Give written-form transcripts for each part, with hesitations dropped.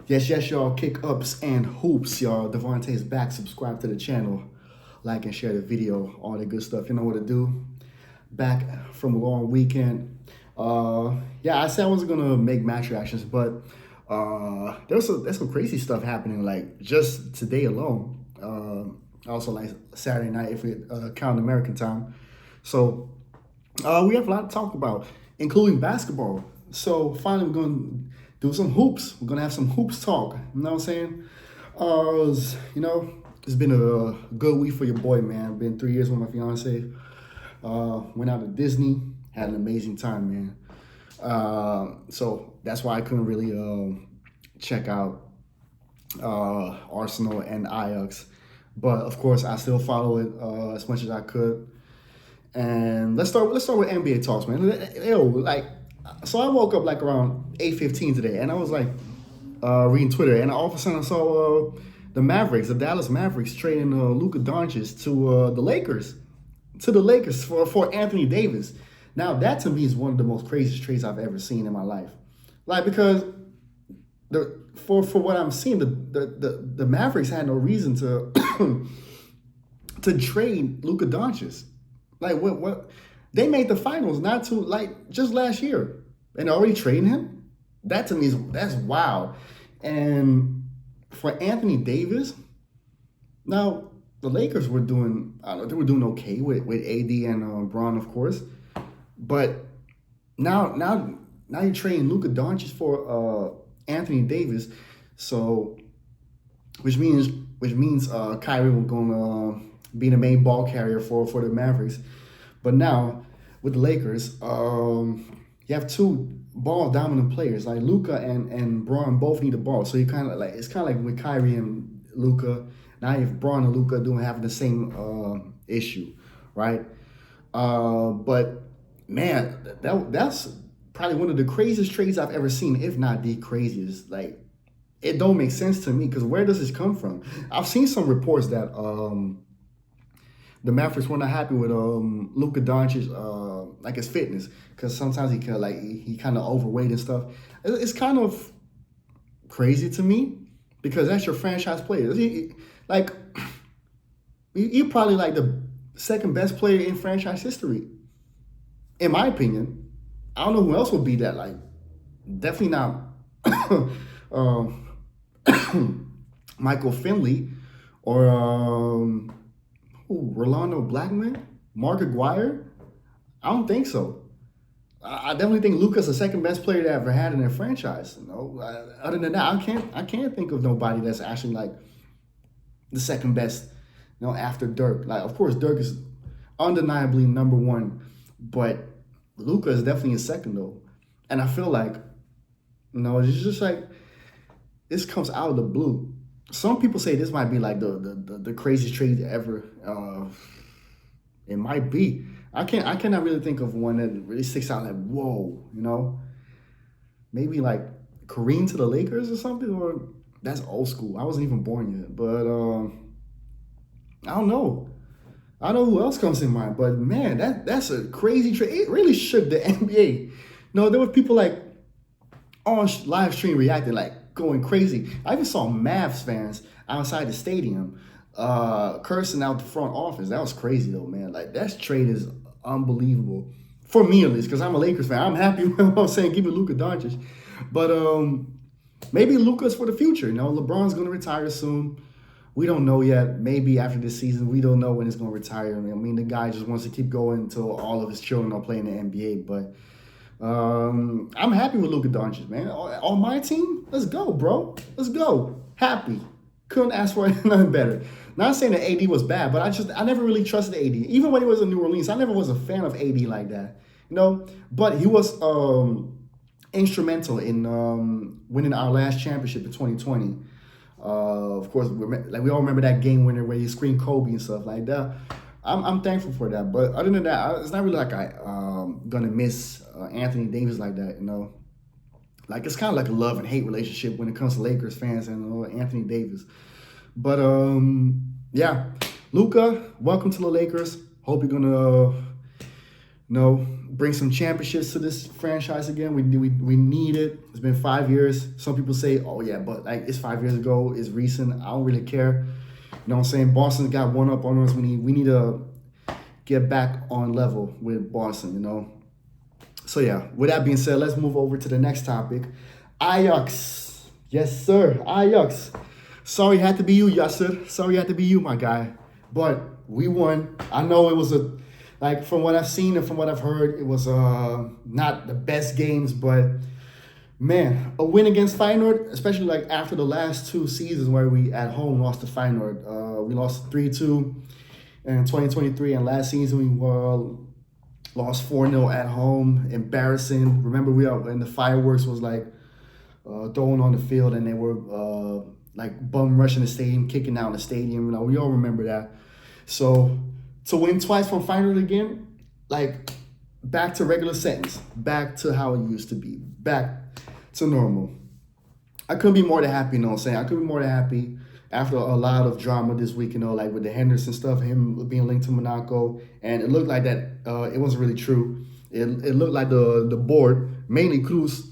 Yes, y'all. Kick ups and hoops, y'all. Devontae is back. Subscribe to the channel, like and share the video, all that good stuff. You know what to do. Back from a long weekend. Yeah, I said I wasn't gonna make match reactions, but there's some crazy stuff happening. Like just today alone. Also like Saturday night, if we count American time. So we have a lot to talk about, including basketball. So finally, we're going to do some hoops. We're going to have some hoops talk. You know what I'm saying? It's been a good week for your boy, man. Been 3 years with my fiance. Went out to Disney. Had an amazing time, man. So that's why I couldn't really check out Arsenal and Ajax. But of course, I still follow it as much as I could. And let's start with NBA talks, man. So I woke up like around 8:15 today, and I was like reading Twitter, and all of a sudden I saw the Dallas Mavericks, trading Luka Doncic to the Lakers, for Anthony Davis. Now that to me is one of the most craziest trades I've ever seen in my life, like because for what I'm seeing, the Mavericks had no reason to to trade Luka Doncic. Like what they made the finals just last year, and already trading him. That to me that's wild. And for Anthony Davis, now the Lakers were doing they were doing okay with AD and Braun, of course, but now you're trading Luka Doncic for Anthony Davis, so which means Kyrie will gonna be the main ball carrier for the Mavericks. But now with the Lakers, you have two ball dominant players like Luka and Braun both need the ball. So it's kind of like with Kyrie and Luka. Now you have Braun and Luka having the same issue, right? But man, that's probably one of the craziest trades I've ever seen, if not the craziest. Like, it don't make sense to me, because where does this come from? I've seen some reports that the Mavericks were not happy with Luka Doncic, like his fitness, because sometimes he kind of overweight and stuff. It's kind of crazy to me, because that's your franchise player. You're probably like the second best player in franchise history, in my opinion. I don't know who else would be that. Like, definitely not Michael Finley or Rolando Blackman, Mark Aguirre. I don't think so. I definitely think Luka's the second best player they ever had in their franchise. Other than that, I can't think of nobody that's actually like the second best. After Dirk. Like, of course, Dirk is undeniably number one, but Luka is definitely a second though. And I feel like, it's just like this comes out of the blue. Some people say this might be like the craziest trade ever. It might be. I cannot really think of one that really sticks out like, whoa, maybe like Kareem to the Lakers or something, or that's old school. I wasn't even born yet, but I don't know. I don't know who else comes in mind, but man, that's a crazy trade. It really shook the NBA. There were people like on live stream reacting, like going crazy. I even saw Mavs fans outside the stadium cursing out the front office. That was crazy though, man. Like, that trade is unbelievable. For me at least, because I'm a Lakers fan. I'm happy with what I'm saying, give me Luka Doncic. But maybe Luka's for the future. LeBron's gonna retire soon. We don't know yet. Maybe after this season, we don't know when he's going to retire. I mean, the guy just wants to keep going until all of his children are playing in the NBA. But I'm happy with Luka Doncic, man. On my team, let's go, bro. Let's go. Happy. Couldn't ask for nothing better. Not saying that AD was bad, but I never really trusted AD. Even when he was in New Orleans, I never was a fan of AD like that. But he was instrumental in winning our last championship in 2020. Of course, we all remember that game winner where he screamed Kobe and stuff like that. I'm thankful for that. But other than that, it's not really like I'm gonna miss Anthony Davis like that. Like, it's kind of like a love and hate relationship when it comes to Lakers fans and Anthony Davis. But yeah, Luka, welcome to the Lakers. Hope you're gonna bring some championships to this franchise again. We need it. It's been 5 years. Some people say, oh yeah, but like it's 5 years ago. It's recent. I don't really care. You know what I'm saying? Boston's got one up on us. We need to get back on level with Boston. So yeah, with that being said, let's move over to the next topic. Ajax. Yes, sir. Ajax. Sorry it had to be you, Yasser. Sorry it had to be you, my guy. But we won. I know it was from what I've seen and from what I've heard, it was not the best games, but man, a win against Feyenoord, especially like after the last two seasons where we at home lost to Feyenoord. We lost 3-2 in 2023, and last season we lost 4-0 at home. Embarrassing. Remember, we are when the fireworks was like thrown on the field, and they were like bum rushing the stadium, kicking out the stadium. We all remember that. So to win twice from Feyenoord again, like back to regular settings, back to how it used to be, back to normal. I couldn't be more than happy, you know what I'm saying? I couldn't be more than happy after a lot of drama this week, like with the Henderson stuff, him being linked to Monaco, and it looked like that it wasn't really true. It looked like the board, mainly Cruz,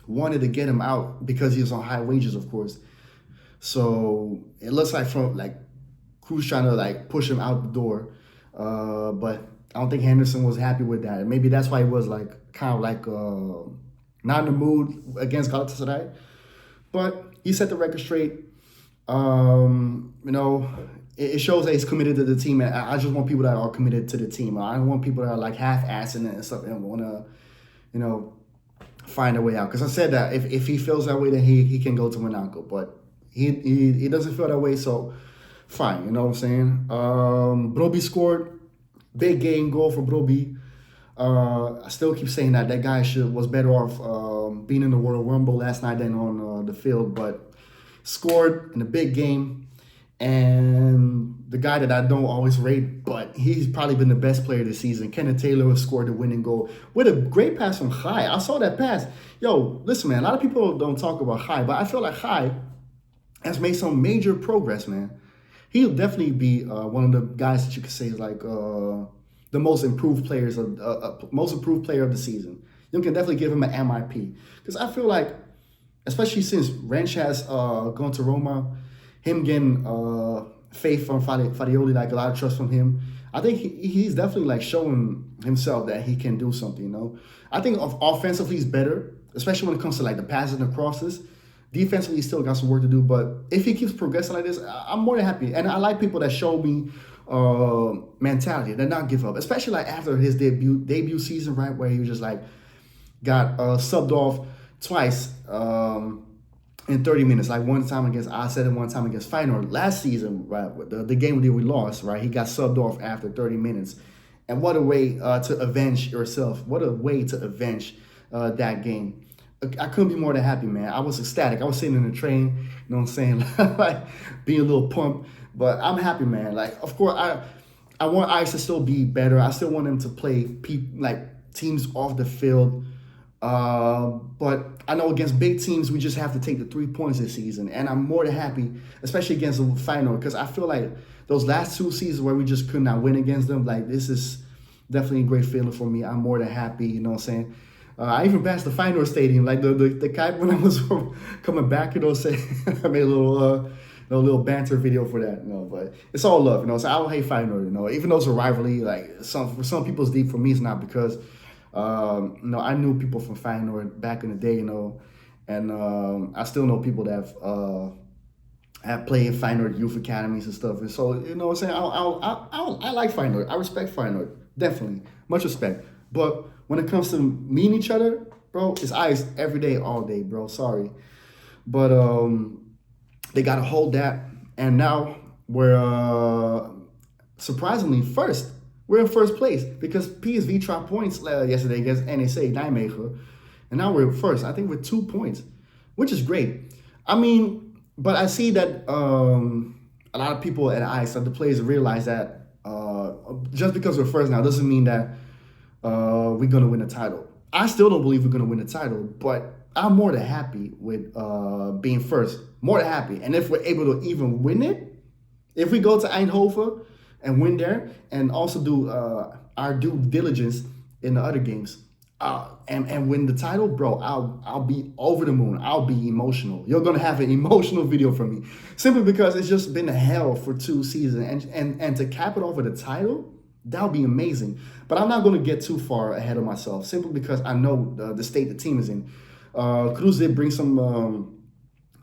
wanted to get him out because he was on high wages, of course. So it looks like Cruz trying to push him out the door, but I don't think Henderson was happy with that. And maybe that's why he was not in the mood against Galatasaray. But he set the record straight. It shows that he's committed to the team, and I just want people that are committed to the team. I don't want people that are half-assing it and stuff and want to, find a way out. Because I said that if he feels that way, then he can go to Monaco. But he doesn't feel that way, so fine. You know what I'm saying? Brobbey scored. Big game goal for Brobbey. I still keep saying that guy was better off being in the World Rumble last night than on the field, but scored in a big game. And the guy that I don't always rate, but he's probably been the best player this season, Kenneth Taylor, scored the winning goal with a great pass from Chai. I saw that pass. Yo, listen, man, a lot of people don't talk about Chai, but I feel like Chai has made some major progress, man. He'll definitely be one of the guys that you could say is the most improved player of the season. You can definitely give him an MIP, because I feel like, especially since Wrench has gone to Roma, him getting faith from Farioli, a lot of trust from him, I think he's definitely showing himself that he can do something. I think offensively he's better, especially when it comes to the passes and the crosses. Defensively, he's still got some work to do, but if he keeps progressing like this, I'm more than happy. And I like people that show me mentality, that not give up, especially after his debut season, right, where he was just got subbed off twice in 30 minutes, one time against Ajax and one time against Feyenoord last season, right, the game that we lost, right, he got subbed off after 30 minutes. And what a way to avenge yourself. What a way to avenge that game. I couldn't be more than happy, man. I was ecstatic. I was sitting in the train, you know what I'm saying, being a little pumped. But I'm happy, man. Of course, I want Ajax to still be better. I still want them to play teams off the field. But I know against big teams, we just have to take the 3 points this season. And I'm more than happy, especially against the Feyenoord, because I feel like those last two seasons where we just could not win against them, this is definitely a great feeling for me. I'm more than happy, you know what I'm saying? I even passed the Feyenoord Stadium, the kite when I was coming back, say I made a little banter video for that, but it's all love, so I don't hate Feyenoord, even though it's a rivalry, for some people it's deep, for me it's not, because I knew people from Feyenoord back in the day, and I still know people that have played in Feyenoord youth academies and stuff, and so, you know what I'm saying, I like Feyenoord, I respect Feyenoord, definitely, much respect, but when it comes to meeting each other, bro, it's ice every day, all day, bro. Sorry. But they got to hold that. And now we're surprisingly first. We're in first place because PSV dropped points yesterday against NEC, Nijmegen. And now we're first, I think, with 2 points, which is great. I mean, but I see that a lot of people at ICE, the players, realize that just because we're first now doesn't mean that we're going to win the title. I still don't believe we're going to win the title, but I'm more than happy with being first. More than happy. And if we're able to even win it, if we go to Eindhoven and win there and also do our due diligence in the other games. And win the title, bro, I'll be over the moon. I'll be emotional. You're gonna have an emotional video from me, simply because it's just been a hell for 2 seasons, and to cap it off with a title, that would be amazing. But I'm not gonna get too far ahead of myself, simply because I know the state the team is in. Cruz did bring some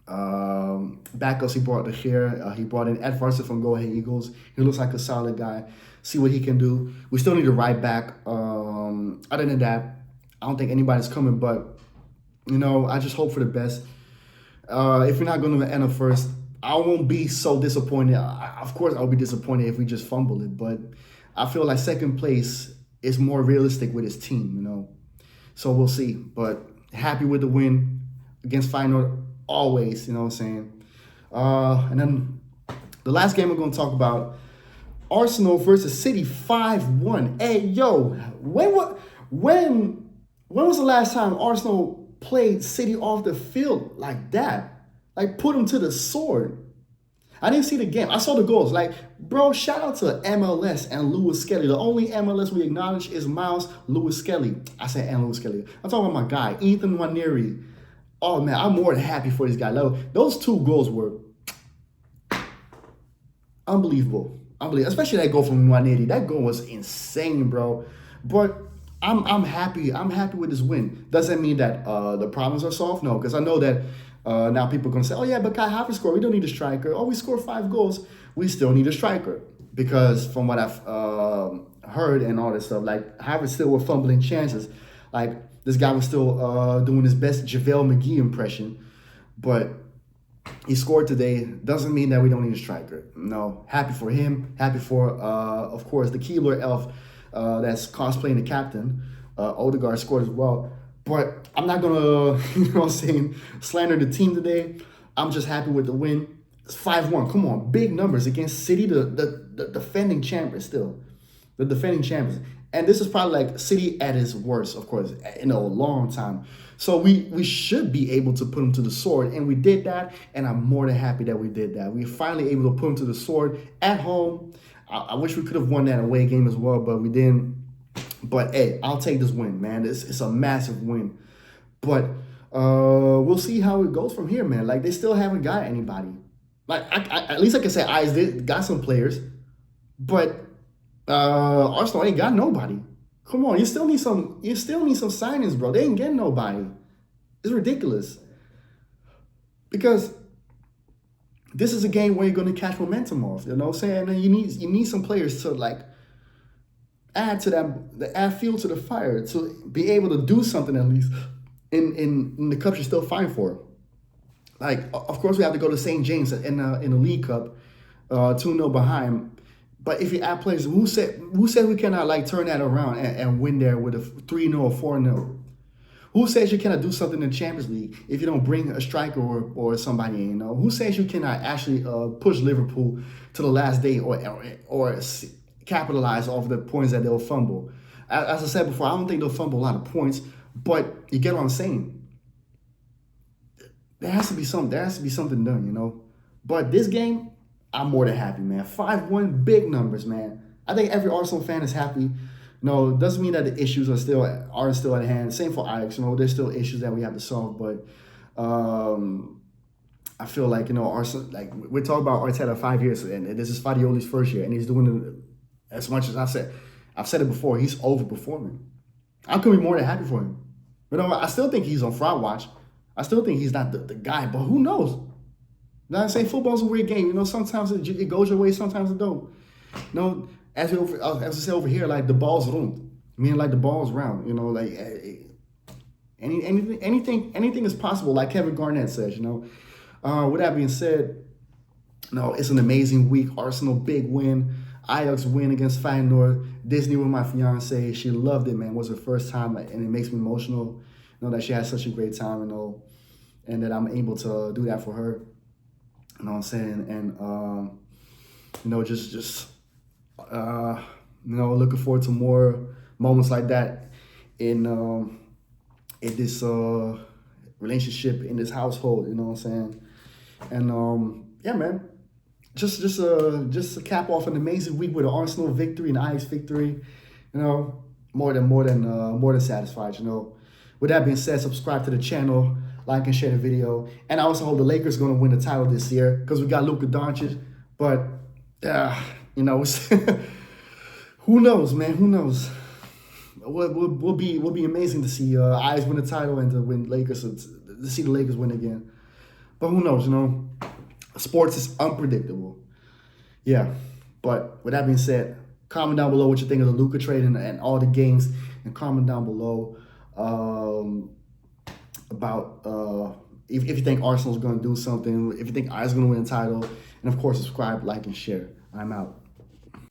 backups. He brought the hair. He brought in Ed Farser from Go Ahead Eagles. He looks like a solid guy. See what he can do. We still need a right back. Other than that, I don't think anybody's coming, but, I just hope for the best. If we're not going to end up first, I won't be so disappointed. Of course, I'll be disappointed if we just fumble it, but I feel like second place is more realistic with his team, So we'll see. But happy with the win against Feyenoord, always, you know what I'm saying? And then the last game we're going to talk about, Arsenal versus City 5-1. Hey, yo, when was the last time Arsenal played City off the field like that? Like, put them to the sword. I didn't see the game. I saw the goals. Like, bro, shout out to MLS and Lewis Skelly. The only MLS we acknowledge is Miles Lewis Skelly. I said and Lewis Skelly. I'm talking about my guy, Ethan Nwaneri. Oh, man, I'm more than happy for this guy. Those 2 goals were unbelievable. Especially that goal from Nwaneri. That goal was insane, bro. But I'm happy. I'm happy with this win. Doesn't mean that the problems are solved. No, because I know that now people are going to say, oh, yeah, but Kai Havertz scored. We don't need a striker. Oh, we scored 5 goals. We still need a striker. Because from what I've heard and all this stuff, like, Havertz still were fumbling chances. Like, this guy was still doing his best JaVale McGee impression. But he scored today. Doesn't mean that we don't need a striker. No. Happy for him. Happy for, of course, the Keebler elf that's cosplaying the captain. Odegaard scored as well. But I'm not going to, slander the team today. I'm just happy with the win. It's 5-1. Come on. Big numbers against City, the defending champions still. The defending champions. And this is probably like City at its worst, of course, in a long time. So we should be able to put them to the sword. And we did that. And I'm more than happy that we did that. We were finally able to put them to the sword at home. I wish we could have won that away game as well, but we didn't. But, hey, I'll take this win, man. It's a massive win. But we'll see how it goes from here, man. Like, they still haven't got anybody. Like, at least I can say Ajax did got some players. But Arsenal ain't got nobody. Come on, you still need some signings, bro. They ain't getting nobody. It's ridiculous. Because this is a game where you're going to catch momentum off, you know what I'm saying? And you need some players to, like, add fuel to the fire, to be able to do something at least in the cups you're still fighting for. Like, of course, we have to go to St. James in the League Cup, 2-0 behind. But if you add players, who said we cannot, like, turn that around and win there with a 3-0 or 4-0? Who says you cannot do something in the Champions League if you don't bring a striker or somebody, Who says you cannot actually push Liverpool to the last day or capitalize off the points that they'll fumble? As I said before, I don't think they'll fumble a lot of points, but you get what I'm saying. There has to be something done, But this game, I'm more than happy, man. 5-1, big numbers, man. I think every Arsenal fan is happy. No, it doesn't mean that the issues are still at hand. Same for Ajax. There's still issues that we have to solve. But I feel like, Arsenal, like, we're talking about Arteta 5 years, and this is Fadioli's first year, and he's doing it as much as I've said. I've said it before. He's overperforming. I could be more than happy for him. I still think he's on fraud watch. I still think he's not the guy, but who knows? I'm saying football's a weird game. Sometimes it goes your way, sometimes it don't. As I say over here, like, the ball's rund. Meaning, like, the ball's round. Like, anything is possible, like Kevin Garnett says. With that being said, it's an amazing week. Arsenal big win. Ajax win against Feyenoord. Disney with my fiance. She loved it, man. It was her first time, and it makes me emotional. That she had such a great time, and that I'm able to do that for her. You know what I'm saying? And, just looking forward to more moments like that in this relationship, in this household, you know what I'm saying? And, yeah, man, just to cap off an amazing week with an Arsenal victory and Ajax victory. more than satisfied. With that being said, subscribe to the channel, like and share the video, and I also hope the Lakers going to win the title this year because we got Luka Doncic. But it's who knows, man? Who knows? Will be amazing to see Eyes win the title and to see the Lakers win again. But who knows? Sports is unpredictable. Yeah. But with that being said, comment down below what you think of the Luka trade and all the games, and comment down below about if you think Arsenal's going to do something, if you think Eyes going to win the title, and of course subscribe, like, and share. I'm out.